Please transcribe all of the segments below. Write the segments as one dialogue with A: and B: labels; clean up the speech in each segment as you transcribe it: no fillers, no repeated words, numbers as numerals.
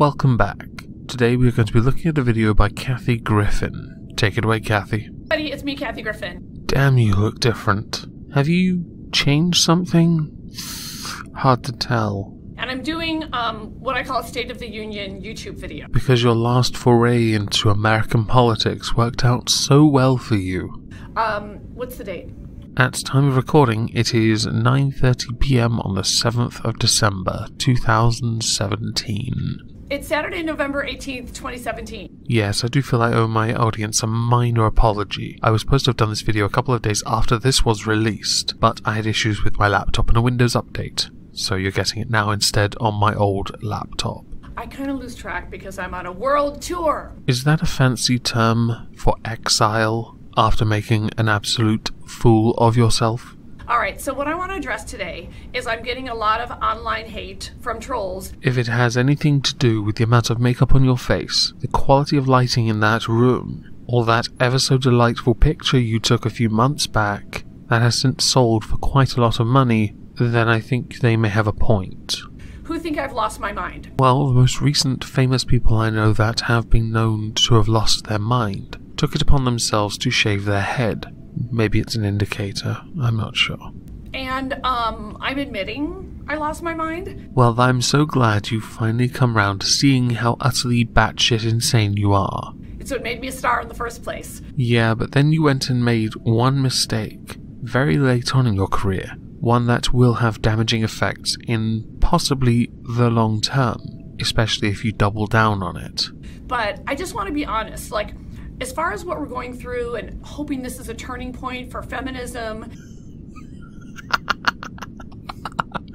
A: Welcome back. Today we are going to be looking at a video by Griffin. Take it away, Kathy.
B: Buddy, it's me, Griffin.
A: Damn, you look different. Have you changed something? Hard to tell.
B: And I'm doing what I call a State of the Union YouTube video.
A: Because your last foray into American politics worked out so well for you.
B: What's the date?
A: At time of recording, it is 9:30 PM on the 7th of December, 2017.
B: It's Saturday, November 18th, 2017.
A: Yes, I do feel I owe my audience a minor apology. I was supposed to have done this video a couple of days after this was released, but I had issues with my laptop and a Windows update, so you're getting it now instead on my old laptop.
B: I kind of lose track because I'm on a world tour.
A: Is that a fancy term for exile after making an absolute fool of yourself?
B: Alright, so what I want to address today is I'm getting a lot of online hate from trolls.
A: If it has anything to do with the amount of makeup on your face, the quality of lighting in that room, or that ever so delightful picture you took a few months back that has since sold for quite a lot of money, then I think they may have a point.
B: Who think I've lost my mind?
A: Well, the most recent famous people I know that have been known to have lost their mind took it upon themselves to shave their head. Maybe it's an indicator, I'm not sure.
B: And, I'm admitting I lost my mind?
A: Well, I'm so glad you've finally come round to seeing how utterly batshit insane you are.
B: It's what made me a star in the first place.
A: Yeah, but then you went and made one mistake, very late on in your career, one that will have damaging effects in possibly the long term, especially if you double down on it.
B: But I just want to be honest, like, as far as what we're going through and hoping this is a turning point for feminism...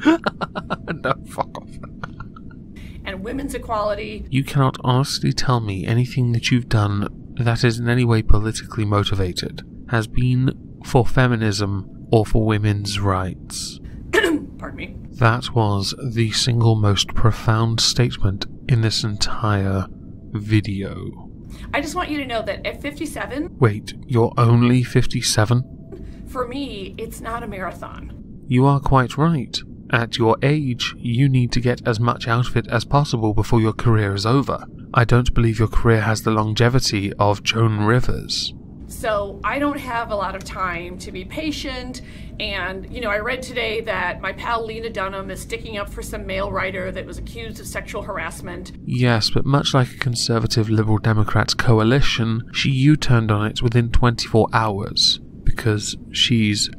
A: No, fuck off.
B: And women's equality...
A: You cannot honestly tell me anything that you've done that is in any way politically motivated has been for feminism or for women's rights.
B: Pardon me.
A: That was the single most profound statement in this entire video.
B: I just want you to know that at 57...
A: Wait, you're only 57?
B: For me, it's not a marathon.
A: You are quite right. At your age, you need to get as much out of it as possible before your career is over. I don't believe your career has the longevity of Joan Rivers.
B: So I don't have a lot of time to be patient, and, you know, I read today that my pal Lena Dunham is sticking up for some male writer that was accused of sexual harassment.
A: Yes, but much like a conservative Liberal Democrat coalition, she U-turned on it within 24 hours, because she's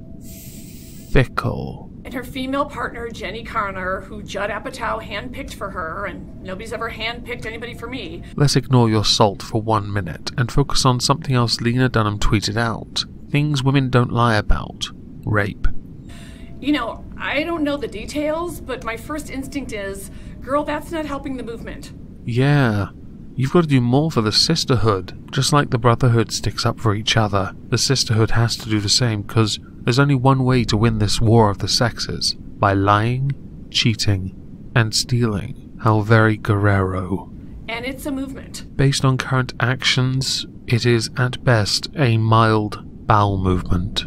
A: fickle.
B: And her female partner, Jenny Carner, who Judd Apatow handpicked for her, and nobody's ever handpicked anybody for me.
A: Let's ignore your salt for 1 minute and focus on something else Lena Dunham tweeted out. Things women don't lie about. Rape.
B: You know, I don't know the details, but my first instinct is, girl, that's not helping the movement.
A: Yeah. You've got to do more for the sisterhood. Just like the brotherhood sticks up for each other, the sisterhood has to do the same, because there's only one way to win this war of the sexes. By lying, cheating, and stealing. How very Guerrero.
B: And it's a movement.
A: Based on current actions, it is at best a mild bowel movement.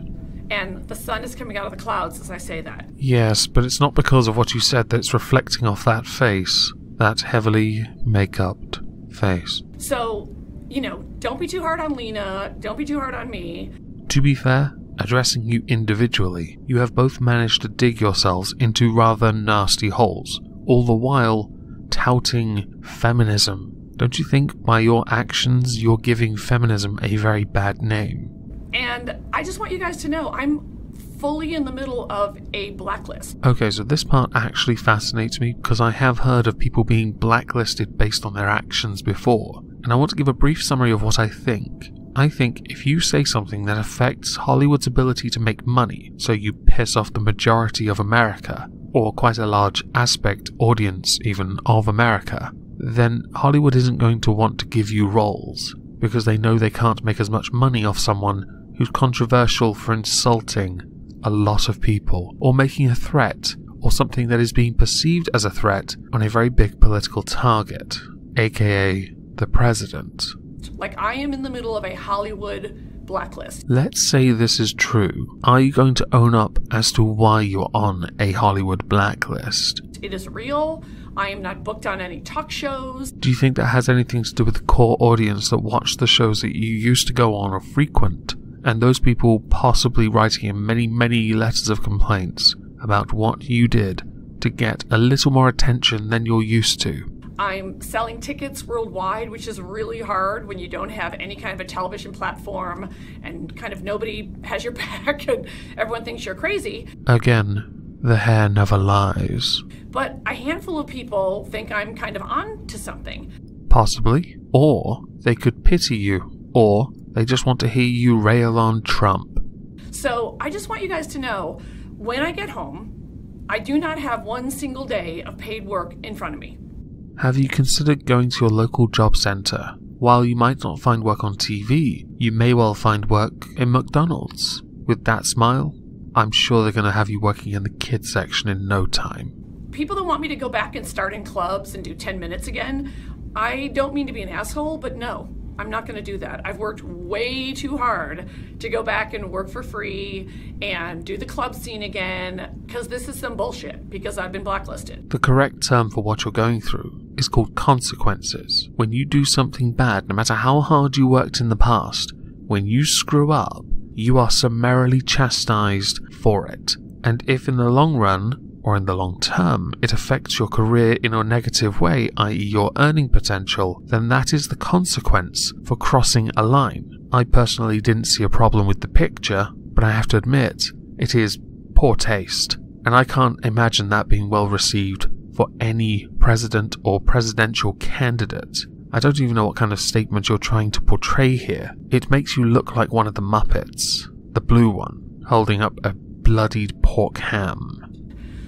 B: And the sun is coming out of the clouds as I say that.
A: Yes, but it's not because of what you said that it's reflecting off that face. That heavily make-upped face.
B: So, you know, don't be too hard on Lena, don't be too hard on me.
A: To be fair, addressing you individually, you have both managed to dig yourselves into rather nasty holes, all the while touting feminism. Don't you think by your actions you're giving feminism a very bad name?
B: And I just want you guys to know, I'm fully in the middle of a blacklist.
A: Okay, so this part actually fascinates me because I have heard of people being blacklisted based on their actions before, and I want to give a brief summary of what I think. I think if you say something that affects Hollywood's ability to make money, so you piss off the majority of America, or quite a large aspect audience even of America, then Hollywood isn't going to want to give you roles, because they know they can't make as much money off someone who's controversial for insulting a lot of people, or making a threat, or something that is being perceived as a threat on a very big political target, aka the president.
B: Like, I am in the middle of a Hollywood blacklist.
A: Let's say this is true. Are you going to own up as to why you're on a Hollywood blacklist?
B: honest. It is real. I am not booked on any talk shows.
A: Do you think that has anything to do with the core audience that watch the shows that you used to go on or frequent, and those people possibly writing in many, many letters of complaints about what you did to get a little more attention than you're used to?
B: I'm selling tickets worldwide, which is really hard when you don't have any kind of a television platform and kind of nobody has your back and everyone thinks you're crazy.
A: Again, the hair never lies.
B: But a handful of people think I'm kind of on to something.
A: Possibly. Or they could pity you. Or they just want to hear you rail on Trump.
B: So I just want you guys to know, when I get home, I do not have one single day of paid work in front of me.
A: Have you considered going to your local job centre? While you might not find work on TV, you may well find work in McDonald's. With that smile, I'm sure they're going to have you working in the kids section in no time.
B: People that want me to go back and start in clubs and do 10 minutes again, I don't mean to be an asshole, but no, I'm not going to do that. I've worked way too hard to go back and work for free and do the club scene again, because this is some bullshit, because I've been blacklisted.
A: The correct term for what you're going through is called consequences. When you do something bad, no matter how hard you worked in the past, when you screw up, you are summarily chastised for it. And if in the long run, or in the long term, it affects your career in a negative way, i.e. your earning potential, then that is the consequence for crossing a line. I personally didn't see a problem with the picture, but I have to admit, it is poor taste, and I can't imagine that being well received for any president or presidential candidate. I don't even know what kind of statement you're trying to portray here. It makes you look like one of the Muppets, the blue one, holding up a bloodied pork ham.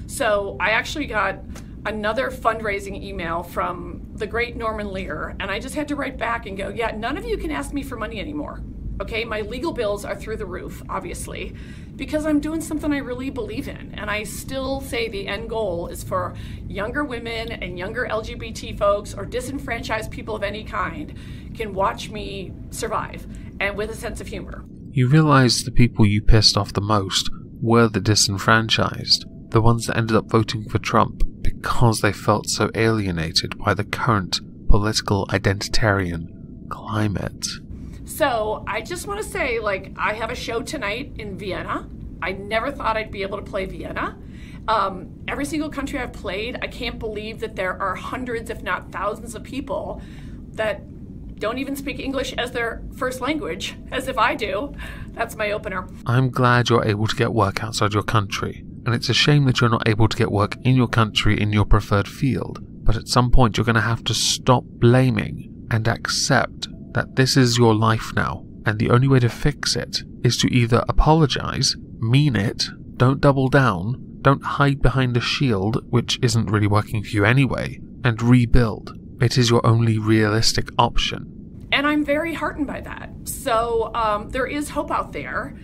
B: So I actually got another fundraising email from the great Norman Lear, and I just had to write back and go, yeah, none of you can ask me for money anymore. Okay, my legal bills are through the roof, obviously, because I'm doing something I really believe in. And I still say the end goal is for younger women and younger LGBT folks or disenfranchised people of any kind can watch me survive, and with a sense of humor.
A: You realize the people you pissed off the most were the disenfranchised. The ones that ended up voting for Trump because they felt so alienated by the current political identitarian climate.
B: So I just want to say, I have a show tonight in Vienna. I never thought I'd be able to play Vienna. Every single country I've played, I can't believe that there are hundreds, if not thousands of people that don't even speak English as their first language, as if I do. That's my opener.
A: I'm glad you're able to get work outside your country. And it's a shame that you're not able to get work in your country in your preferred field. But at some point you're going to have to stop blaming and accept that this is your life now. And the only way to fix it is to either apologize, mean it, don't double down, don't hide behind a shield, which isn't really working for you anyway, and rebuild. It is your only realistic option.
B: And I'm very heartened by that. So there is hope out there.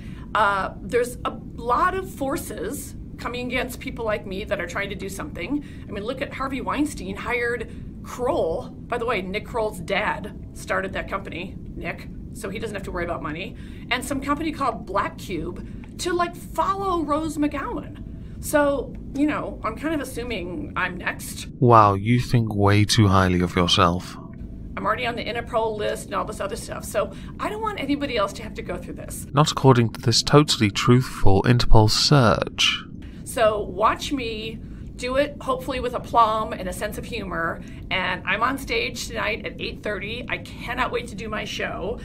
B: There's a lot of forces coming against people like me that are trying to do something. I mean, look at Harvey Weinstein hired Kroll. By the way, Nick Kroll's dad started that company, Nick, so he doesn't have to worry about money. And some company called Black Cube to follow Rose McGowan. So, I'm kind of assuming I'm next.
A: Wow, you think way too highly of yourself.
B: I'm already on the Interpol list and all this other stuff, so I don't want anybody else to have to go through this.
A: Not according to this totally truthful Interpol search.
B: So watch me do it, hopefully with aplomb and a sense of humor, and I'm on stage tonight at 8:30. I cannot wait to do my show.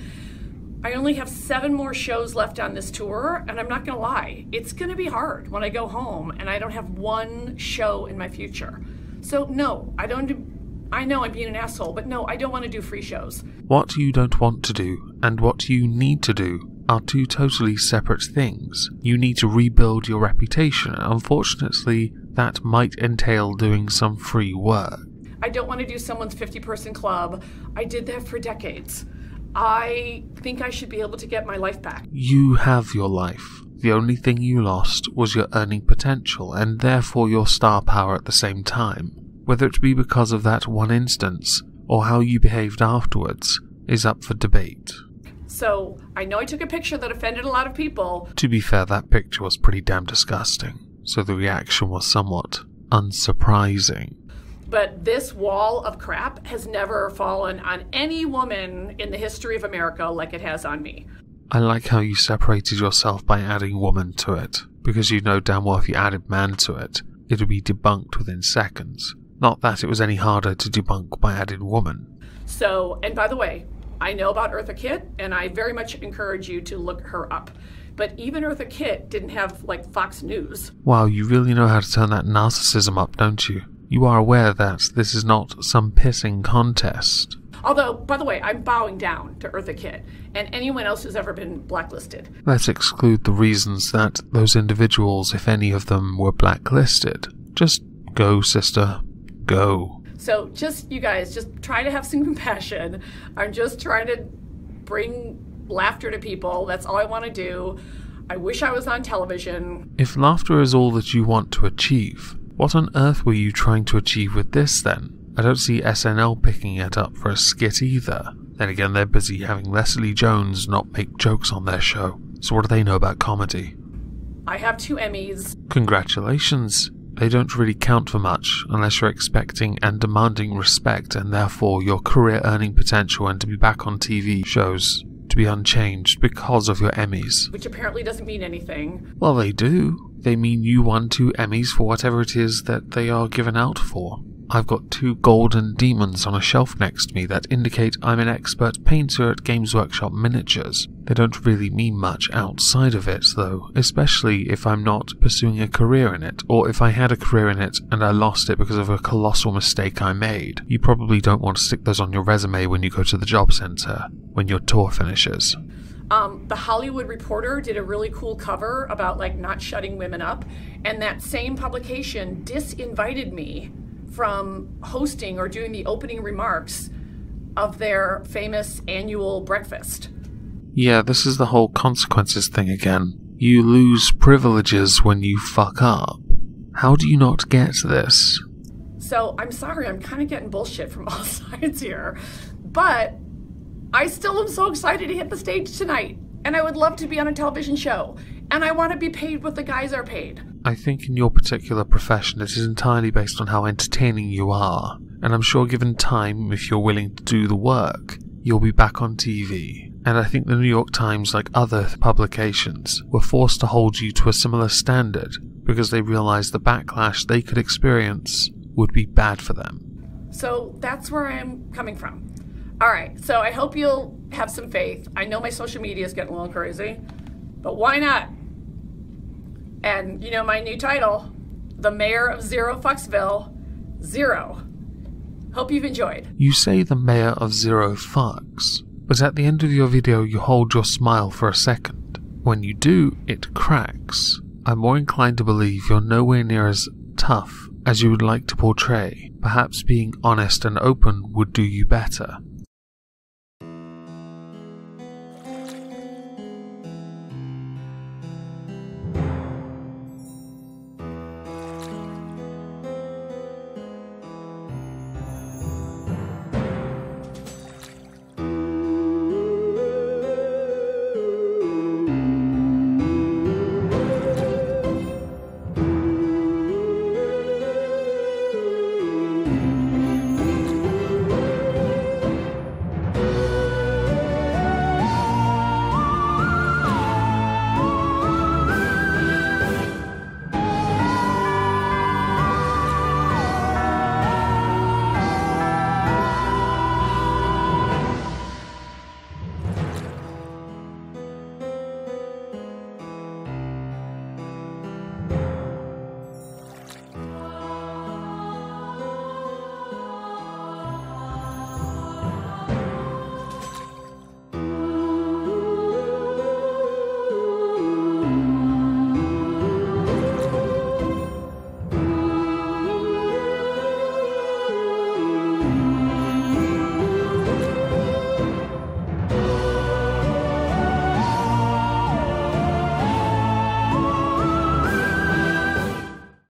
B: I only have 7 more shows left on this tour, and I'm not going to lie, it's going to be hard when I go home and I don't have one show in my future. So no, I know I'm being an asshole, but no, I don't want to do free shows.
A: What you don't want to do and what you need to do are two totally separate things. You need to rebuild your reputation, and unfortunately, that might entail doing some free work.
B: I don't want to do someone's 50-person club. I did that for decades. I think I should be able to get my life back.
A: You have your life. The only thing you lost was your earning potential, and therefore your star power at the same time. Whether it be because of that one instance, or how you behaved afterwards, is up for debate.
B: So, I know I took a picture that offended a lot of people.
A: To be fair, that picture was pretty damn disgusting, so the reaction was somewhat unsurprising.
B: But this wall of crap has never fallen on any woman in the history of America like it has on me.
A: I like how you separated yourself by adding woman to it, because you know damn well if you added man to it, it would be debunked within seconds. Not that it was any harder to debunk by adding woman.
B: So, and by the way, I know about Eartha Kitt, and I very much encourage you to look her up. But even Eartha Kitt didn't have, like, Fox News.
A: Wow, you really know how to turn that narcissism up, don't you? You are aware that this is not some pissing contest.
B: Although, by the way, I'm bowing down to Eartha Kitt and anyone else who's ever been blacklisted.
A: Let's exclude the reasons that those individuals, if any of them, were blacklisted. Just go, sister. Go.
B: So just, you guys, just try to have some compassion. I'm just trying to bring laughter to people. That's all I want to do. I wish I was on television.
A: If laughter is all that you want to achieve, what on earth were you trying to achieve with this then? I don't see SNL picking it up for a skit either. Then again, they're busy having Leslie Jones not make jokes on their show. So what do they know about comedy?
B: I have 2 Emmys.
A: Congratulations. They don't really count for much unless you're expecting and demanding respect and therefore your career earning potential and to be back on TV shows to be unchanged because of your Emmys.
B: Which apparently doesn't mean anything.
A: Well, they do. They mean you won 2 Emmys for whatever it is that they are given out for. I've got 2 golden demons on a shelf next to me that indicate I'm an expert painter at Games Workshop miniatures. They don't really mean much outside of it though, especially if I'm not pursuing a career in it, or if I had a career in it and I lost it because of a colossal mistake I made. You probably don't want to stick those on your resume when you go to the job center, when your tour finishes.
B: The Hollywood Reporter did a really cool cover about like not shutting women up, and that same publication disinvited me from hosting or doing the opening remarks of their famous annual breakfast.
A: Yeah, this is the whole consequences thing again. You lose privileges when you fuck up. How do you not get this?
B: So, I'm sorry, I'm kind of getting bullshit from all sides here, but I still am so excited to hit the stage tonight, and I would love to be on a television show, and I want to be paid what the guys are paid.
A: I think in your particular profession it is entirely based on how entertaining you are, and I'm sure given time, if you're willing to do the work, you'll be back on TV. And I think the New York Times, like other publications, were forced to hold you to a similar standard because they realized the backlash they could experience would be bad for them.
B: So that's where I'm coming from. Alright, so I hope you'll have some faith. I know my social media is getting a little crazy, but why not? And, you know, my new title, The Mayor of Zero Fucksville, Zero. Hope you've enjoyed.
A: You say the Mayor of Zero Fucks, but at the end of your video you hold your smile for a second. When you do, it cracks. I'm more inclined to believe you're nowhere near as tough as you would like to portray. Perhaps being honest and open would do you better.